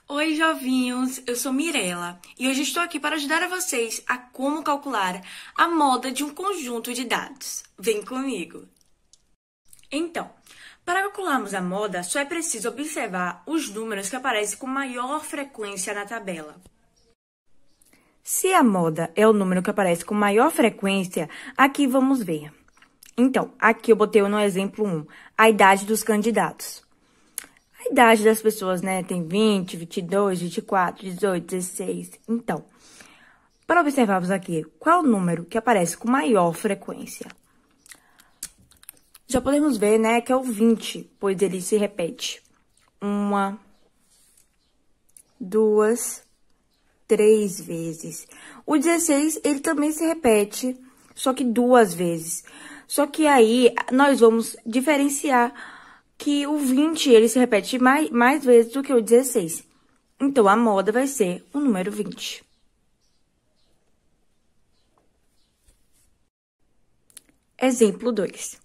Oi, jovinhos! Eu sou Mirela e hoje estou aqui para ajudar a vocês a como calcular a moda de um conjunto de dados. Vem comigo! Então, para calcularmos a moda, só é preciso observar os números que aparecem com maior frequência na tabela. Se a moda é o número que aparece com maior frequência, aqui vamos ver. Então, aqui eu botei no exemplo 1, a idade dos candidatos. A idade das pessoas, né, tem 20, 22, 24, 18, 16. Então, para observarmos aqui, qual é o número que aparece com maior frequência? Já podemos ver, né, que é o 20, pois ele se repete 1, 2, 3 vezes. O 16, ele também se repete, só que 2 vezes. Só que aí, nós vamos diferenciar que o 20, ele se repete mais vezes do que o 16. Então, a moda vai ser o número 20. Exemplo 2.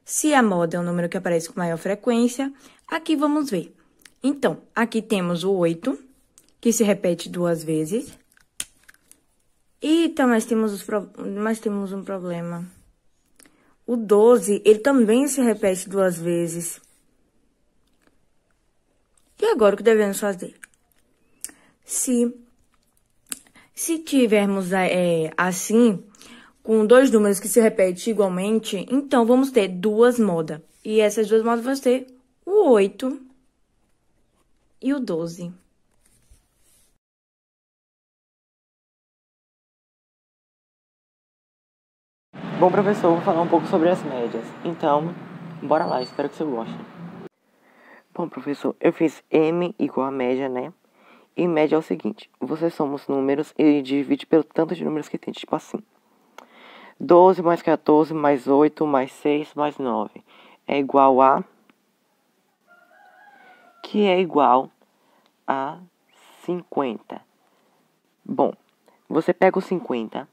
Se a moda é um número que aparece com maior frequência, aqui vamos ver. Então, aqui temos o 8, que se repete 2 vezes. Eita, mas temos um problema. O 12, ele também se repete 2 vezes. E agora, o que devemos fazer? Se tivermos assim, com dois números que se repetem igualmente, então vamos ter duas modas. E essas duas modas vão ser o 8 e o 12. Bom, professor, vou falar um pouco sobre as médias. Então, bora lá, espero que você goste. Bom, professor, eu fiz M igual a média, né? E média é o seguinte, você soma os números e divide pelo tanto de números que tem, tipo assim. 12 mais 14 mais 8 mais 6 mais 9 é igual a... que é igual a 50. Bom, você pega o 50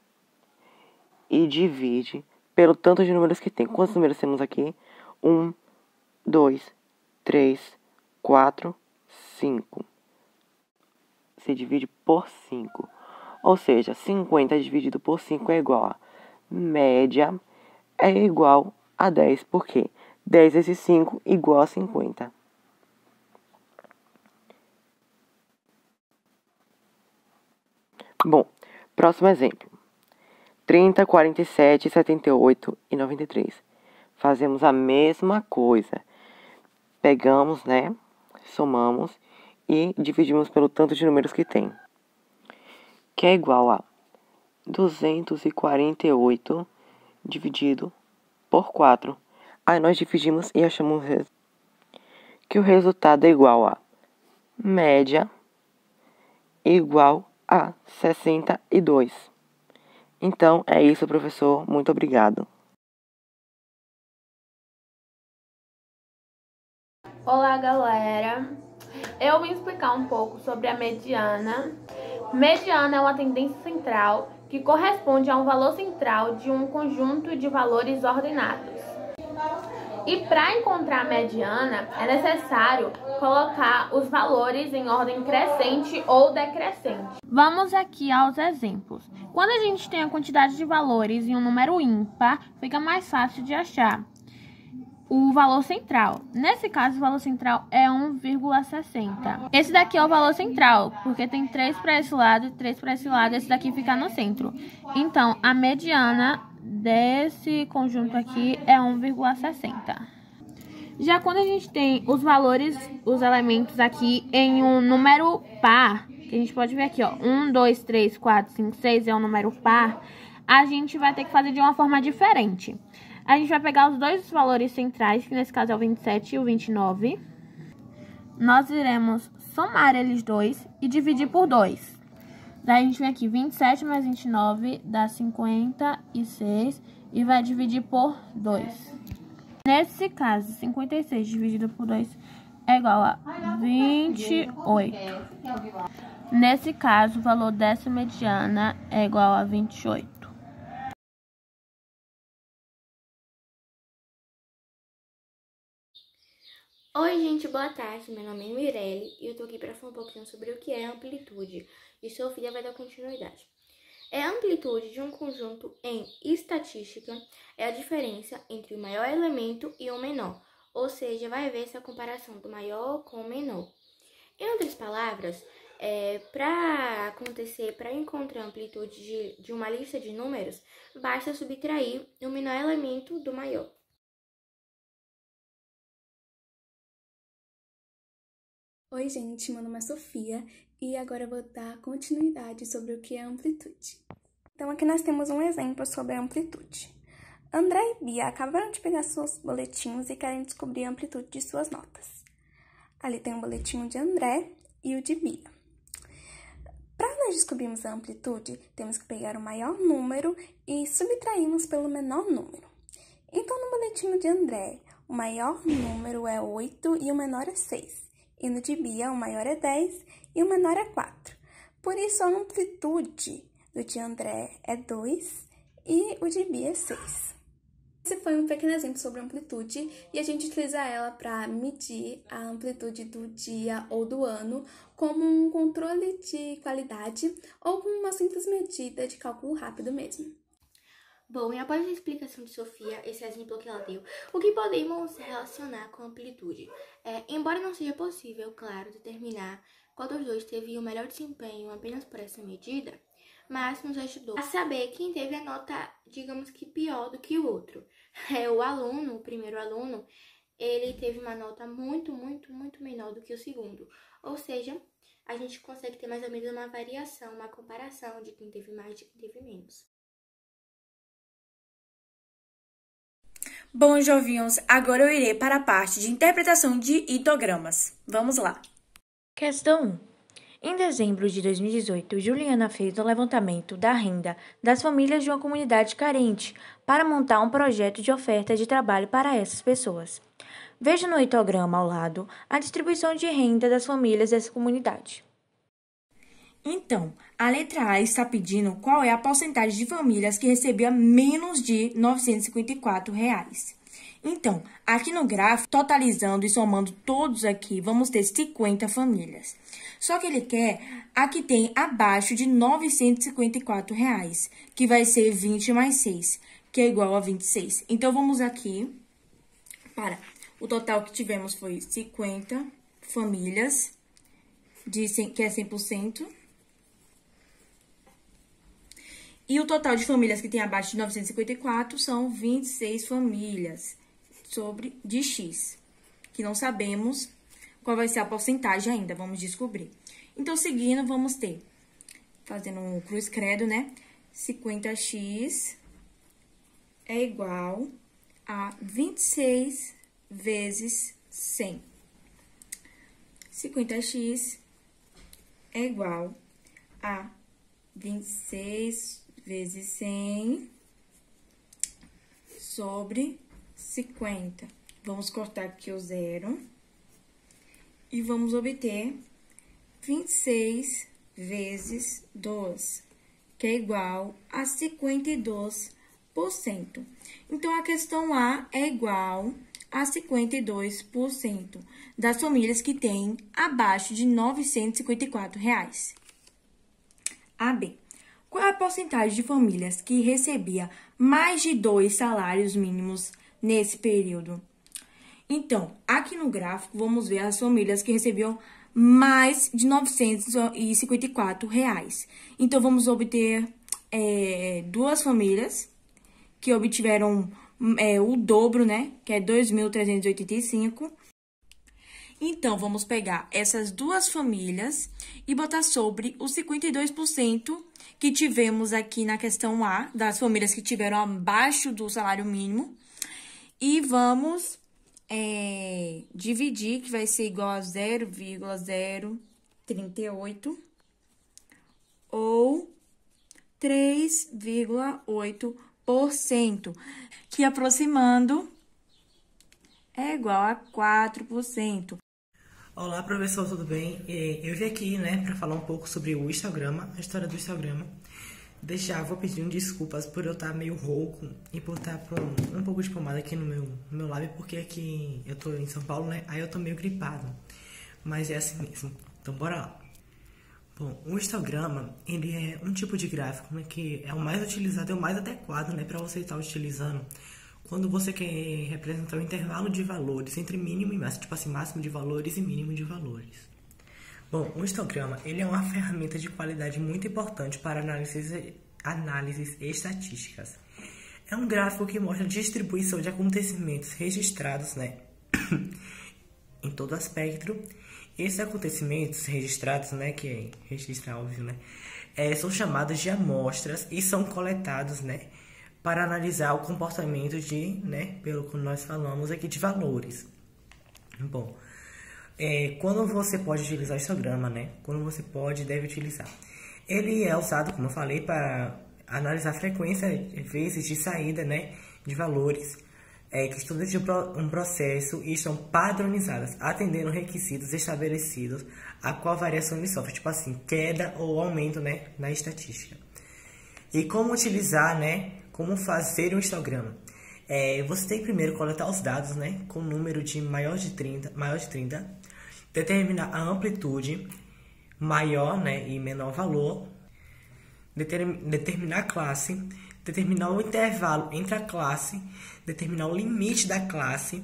e divide pelo tanto de números que tem. Quantos números temos aqui? 1, 2, 3, 4, 5. Se divide por 5. Ou seja, 50 dividido por 5 é igual a média é igual a 10. Por quê? 10 vezes 5 igual a 50. Bom, próximo exemplo. 30, 47, 78 e 93. Fazemos a mesma coisa. Pegamos, né? Somamos e dividimos pelo tanto de números que tem. Que é igual a 248 dividido por 4. Aí nós dividimos e achamos que o resultado é igual a média igual a 62. Então, é isso, professor. Muito obrigado. Olá, galera! Eu vim explicar um pouco sobre a mediana. Mediana é uma tendência central que corresponde a um valor central de um conjunto de valores ordenados. E para encontrar a mediana, é necessário colocar os valores em ordem crescente ou decrescente. Vamos aqui aos exemplos. Quando a gente tem a quantidade de valores em um número ímpar, fica mais fácil de achar o valor central. Nesse caso, o valor central é 1,60. Esse daqui é o valor central, porque tem 3 para esse lado e 3 para esse lado. Esse daqui fica no centro. Então, a mediana desse conjunto aqui é 1,60. Já quando a gente tem os valores, os elementos aqui em um número par, que a gente pode ver aqui, ó, 1, 2, 3, 4, 5, 6 é um número par, a gente vai ter que fazer de uma forma diferente. A gente vai pegar os dois valores centrais, que nesse caso é o 27 e o 29. Nós iremos somar eles dois e dividir por 2. Daí a gente vem aqui, 27 mais 29 dá 56 e vai dividir por 2. Nesse caso, 56 dividido por 2 é igual a 28. Nesse caso, o valor dessa mediana é igual a 28. Oi, gente, boa tarde. Meu nome é Mirelle e eu tô aqui para falar um pouquinho sobre o que é amplitude. E Sofia vai dar continuidade. A amplitude de um conjunto em estatística é a diferença entre o maior elemento e o menor, ou seja, vai haver essa comparação do maior com o menor. Em outras palavras, para encontrar a amplitude de uma lista de números, basta subtrair o menor elemento do maior. Oi, gente, meu nome é Sofia e agora eu vou dar continuidade sobre o que é amplitude. Então, aqui nós temos um exemplo sobre a amplitude. André e Bia acabaram de pegar seus boletinhos e querem descobrir a amplitude de suas notas. Ali tem o boletim de André e o de Bia. Para nós descobrirmos a amplitude, temos que pegar o maior número e subtrairmos pelo menor número. Então, no boletim de André, o maior número é 8 e o menor é 6. E no de Bia, o maior é 10 e o menor é 4. Por isso, a amplitude do de André é 2 e o de Bia é 6. Esse foi um pequeno exemplo sobre amplitude e a gente utiliza ela para medir a amplitude do dia ou do ano como um controle de qualidade ou como uma simples medida de cálculo rápido mesmo. Bom, e após a explicação de Sofia, esse exemplo que ela deu, o que podemos relacionar com amplitude? Embora não seja possível, claro, determinar qual dos dois teve o melhor desempenho apenas por essa medida, mas nos ajudou a saber quem teve a nota, digamos que pior do que o outro. O primeiro aluno, ele teve uma nota muito menor do que o segundo. Ou seja, a gente consegue ter mais ou menos uma variação, uma comparação de quem teve mais e de quem teve menos. Bom, jovinhos, agora eu irei para a parte de interpretação de ideogramas. Vamos lá. Questão 1. Em dezembro de 2018, Juliana fez o levantamento da renda das famílias de uma comunidade carente para montar um projeto de oferta de trabalho para essas pessoas. Veja no ideograma ao lado a distribuição de renda das famílias dessa comunidade. Então, a letra A está pedindo qual é a porcentagem de famílias que recebia menos de R$ 954. Então, aqui no gráfico, totalizando e somando todos aqui, vamos ter 50 famílias. Só que ele quer a que tem abaixo de R$ 954, que vai ser 20 mais 6, que é igual a 26. Então, vamos aqui para o total que tivemos foi 50 famílias, que é 100%. E o total de famílias que tem abaixo de 954 são 26 famílias de X, que não sabemos qual vai ser a porcentagem ainda, vamos descobrir. Então, seguindo, vamos ter, fazendo um cruz credo, né? 50x é igual a 26 vezes 100. 50x é igual a 26 vezes 100 sobre 50. Vamos cortar aqui o zero e vamos obter 26 vezes 2, que é igual a 52%. Então, a questão A é igual a 52% das famílias que têm abaixo de R$ 954. AB. Qual é a porcentagem de famílias que recebia mais de 2 salários mínimos nesse período? Então, aqui no gráfico, vamos ver as famílias que recebiam mais de R$ 954. Então, vamos obter duas famílias que obtiveram o dobro, né? Que é 2.385. Então, vamos pegar essas duas famílias e botar sobre os 52% que tivemos aqui na questão A, das famílias que tiveram abaixo do salário mínimo. E vamos dividir, que vai ser igual a 0,038 ou 3,8%, que aproximando é igual a 4%. Olá, professor, tudo bem? Eu vim aqui, né, para falar um pouco sobre o histograma, a história do histograma, Desde já vou pedindo desculpas por eu estar meio rouco e por estar com um pouco de pomada aqui no meu lábio, porque aqui eu tô em São Paulo, né? Aí eu tô meio gripado. Mas é assim mesmo. Então bora lá. Bom, o histograma, ele é um tipo de gráfico, né, que é o mais utilizado, é o mais adequado, né, para você estar utilizando quando você quer representar o intervalo de valores entre mínimo e máximo, tipo assim, máximo de valores e mínimo de valores. Bom, o histograma, ele é uma ferramenta de qualidade muito importante para análises estatísticas. É um gráfico que mostra a distribuição de acontecimentos registrados, né, em todo o espectro. Esses acontecimentos registrados, né, que é registrar, óbvio, né, são chamados de amostras e são coletados, né, para analisar o comportamento de, né, pelo que nós falamos aqui, de valores. Bom, quando você pode utilizar o histograma, né, quando você pode e deve utilizar. Ele é usado, como eu falei, para analisar a frequência, vezes de saída, né, de valores, que estudam de um processo e estão padronizadas, atendendo requisitos estabelecidos a qual variação ele sofre, tipo assim, queda ou aumento, né, na estatística. E como utilizar, né, como fazer um histograma? Você tem que primeiro coletar os dados, né, com número de maior de 30, determinar a amplitude, maior, né, e menor valor, determinar a classe, determinar o intervalo entre a classe, determinar o limite da classe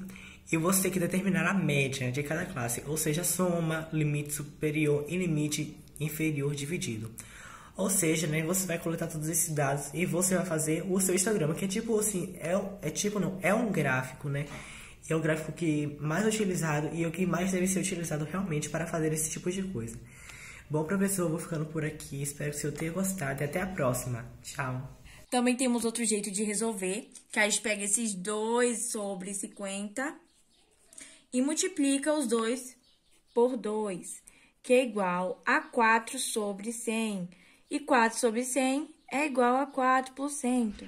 e você tem que determinar a média de cada classe, ou seja, soma, limite superior e limite inferior dividido. Ou seja, né, você vai coletar todos esses dados e você vai fazer o seu histograma, que é tipo assim, é um gráfico, né? É o gráfico que mais utilizado e o que mais deve ser utilizado realmente para fazer esse tipo de coisa. Bom, professor, eu vou ficando por aqui. Espero que você tenha gostado e até a próxima. Tchau. Também temos outro jeito de resolver, que a gente pega esses 2 sobre 50 e multiplica os 2 por 2, que é igual a 4 sobre 100. E 4 sobre 100 é igual a 4%.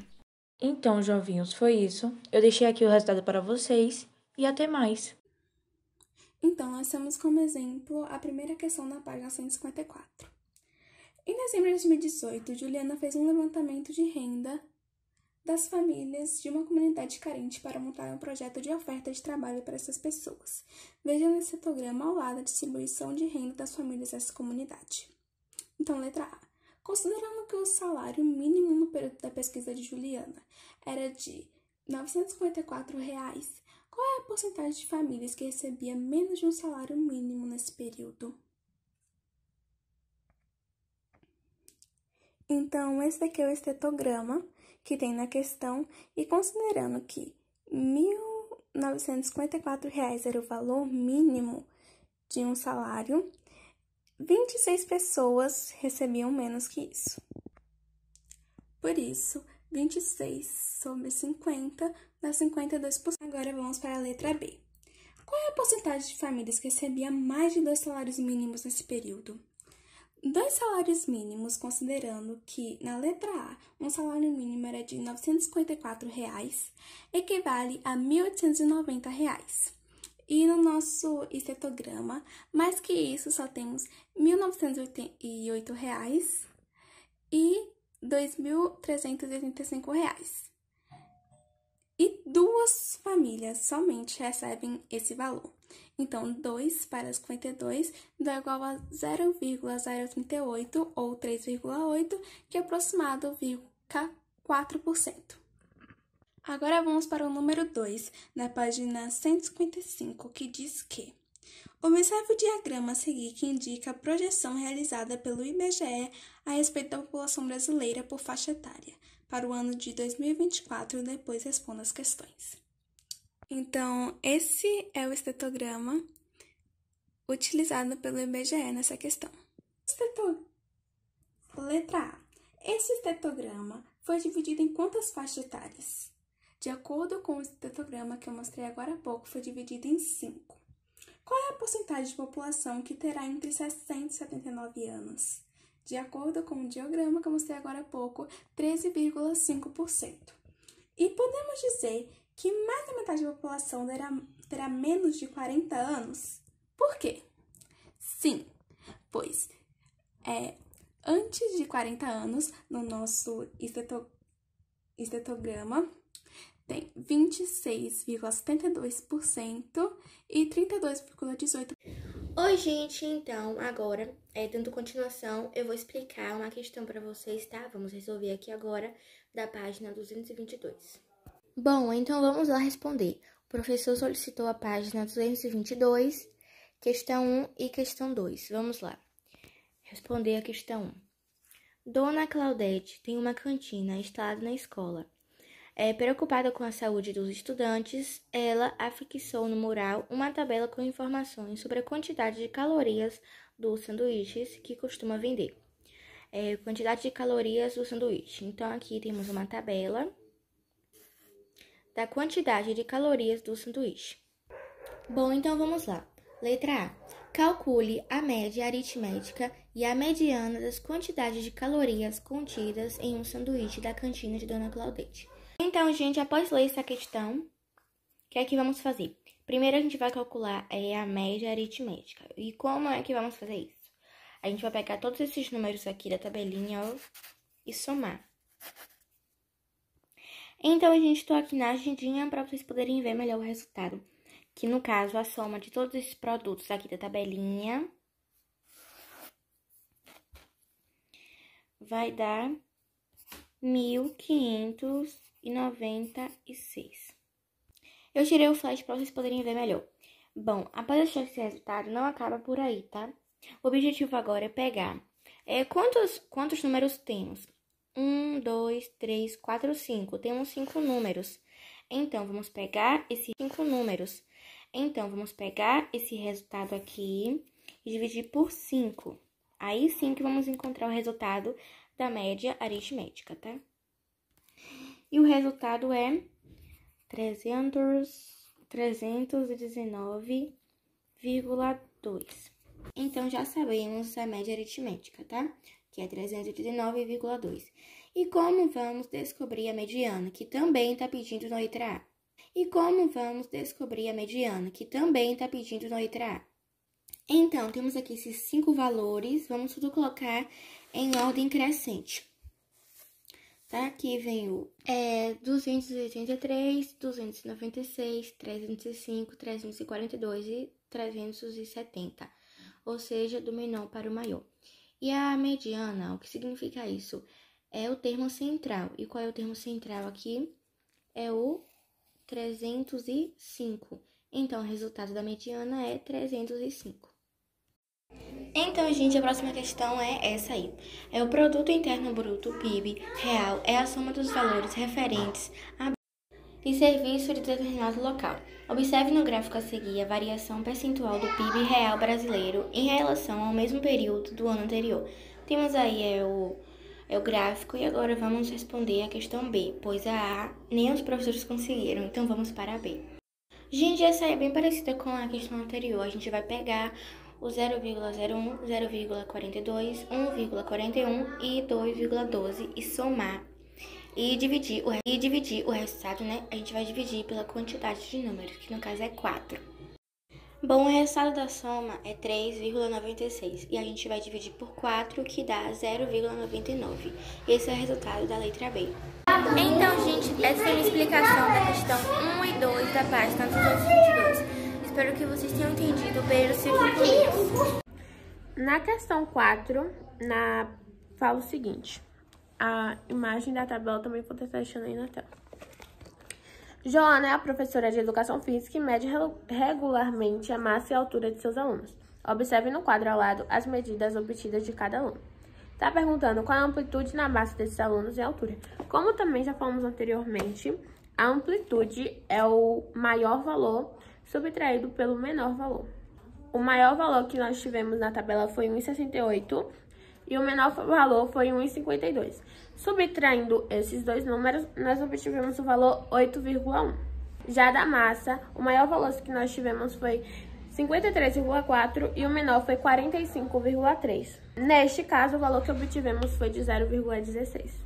Então, jovinhos, foi isso. Eu deixei aqui o resultado para vocês e até mais. Então, nós temos como exemplo a primeira questão na página 154. Em dezembro de 2018, Juliana fez um levantamento de renda das famílias de uma comunidade carente para montar um projeto de oferta de trabalho para essas pessoas. Veja nesse citograma ao lado a distribuição de renda das famílias dessa comunidade. Então, letra A. Considerando que o salário mínimo no período da pesquisa de Juliana era de R$ 954, qual é a porcentagem de famílias que recebia menos de um salário mínimo nesse período? Então, esse daqui é o estetograma que tem na questão, e considerando que R$ 1.954 era o valor mínimo de um salário, 26 pessoas recebiam menos que isso. Por isso, 26 sobre 50 dá 52%. Agora vamos para a letra B. Qual é a porcentagem de famílias que recebia mais de 2 salários mínimos nesse período? 2 salários mínimos, considerando que, na letra A, um salário mínimo era de R$ 954, equivale a R$ 1.890. E no nosso estetograma, mais que isso, só temos R$ 1.908 e R$ 2.385. E 2 famílias somente recebem esse valor. Então, 2 para 52 dá igual a 0,038 ou 3,8, que é aproximado 0,4%. Agora vamos para o número 2, na página 155, que diz que: observe o diagrama a seguir que indica a projeção realizada pelo IBGE a respeito da população brasileira por faixa etária para o ano de 2024 e depois responda as questões. Então, esse é o estetograma utilizado pelo IBGE nessa questão. Letra A. Esse estetograma foi dividido em quantas faixas etárias? De acordo com o estetograma que eu mostrei agora há pouco, foi dividido em 5. Qual é a porcentagem de população que terá entre 60 e 79 anos? De acordo com o diagrama que eu mostrei agora há pouco, 13,5%. E podemos dizer que mais da metade da população terá menos de 40 anos? Por quê? Sim, pois Antes de 40 anos, no nosso estetograma, tem 26,72% e 32,18%. Oi, gente, então, agora, dando continuação, eu vou explicar uma questão para vocês, tá? Vamos resolver aqui agora, da página 222. Bom, então vamos lá responder. O professor solicitou a página 222, questão 1 e questão 2. Vamos lá. Responder a questão 1. Dona Claudete tem uma cantina instalada na escola. Preocupada com a saúde dos estudantes, ela afixou no mural uma tabela com informações sobre a quantidade de calorias dos sanduíches que costuma vender. Quantidade de calorias do sanduíche. Então, aqui temos uma tabela da quantidade de calorias do sanduíche. Bom, então vamos lá. Letra A. Calcule a média aritmética e a mediana das quantidades de calorias contidas em um sanduíche da cantina de Dona Claudete. Então, gente, após ler essa questão, o que é que vamos fazer? Primeiro, a gente vai calcular a média aritmética. E como é que vamos fazer isso? A gente vai pegar todos esses números aqui da tabelinha, ó, e somar. Então, a gente estou aqui na agendinha para vocês poderem ver melhor o resultado. Que, no caso, a soma de todos esses produtos aqui da tabelinha vai dar 1.596. Eu tirei o flash para vocês poderem ver melhor. Bom, após achar esse resultado, não acaba por aí, tá? O objetivo agora é pegar... Quantos números temos? 1, 2, 3, 4, 5. Temos 5 números. Então, vamos pegar esses 5 números. Então, vamos pegar esse resultado aqui e dividir por 5. Aí sim que vamos encontrar o resultado da média aritmética, tá? E o resultado é 319,2. Então, já sabemos a média aritmética, tá? Que é 319,2. E como vamos descobrir a mediana, que também está pedindo na letra A? Então, temos aqui esses 5 valores, vamos tudo colocar em ordem crescente. Tá? Aqui vem o 283, 296, 305, 342 e 370. Ou seja, do menor para o maior. E a mediana, o que significa isso? É o termo central. E qual é o termo central aqui? É o 305. Então, o resultado da mediana é 305. Então, gente, a próxima questão é essa aí. O produto interno bruto, PIB, real, é a soma dos valores referentes a e serviço de determinado local. Observe no gráfico a seguir a variação percentual do PIB real brasileiro em relação ao mesmo período do ano anterior. Temos aí o gráfico e agora vamos responder a questão B, pois a A nem os professores conseguiram, então vamos para a B. Gente, essa é bem parecida com a questão anterior. A gente vai pegar o 0,01, 0,42, 1,41 e 2,12 e somar. E dividir o resultado, né? A gente vai dividir pela quantidade de números, que no caso é 4. Bom, o resultado da soma é 3,96 e a gente vai dividir por 4, que dá 0,99. Esse é o resultado da letra B. Então, gente, essa foi a minha explicação da questão 1 e 2 da página 222. Espero que vocês tenham entendido. Beijo, fiquem com Deus. Na questão 4, fala o seguinte. A imagem da tabela também vou estar deixando aí na tela. Joana é a professora de Educação Física e mede regularmente a massa e a altura de seus alunos. Observe no quadro ao lado as medidas obtidas de cada aluno. Está perguntando qual é a amplitude na massa desses alunos e a altura. Como também já falamos anteriormente, a amplitude é o maior valor subtraído pelo menor valor. O maior valor que nós tivemos na tabela foi 1,68 e o menor valor foi 1,52. Subtraindo esses dois números, nós obtivemos o valor 8,1. Já da massa, o maior valor que nós tivemos foi 53,4 e o menor foi 45,3. Neste caso, o valor que obtivemos foi de 0,16.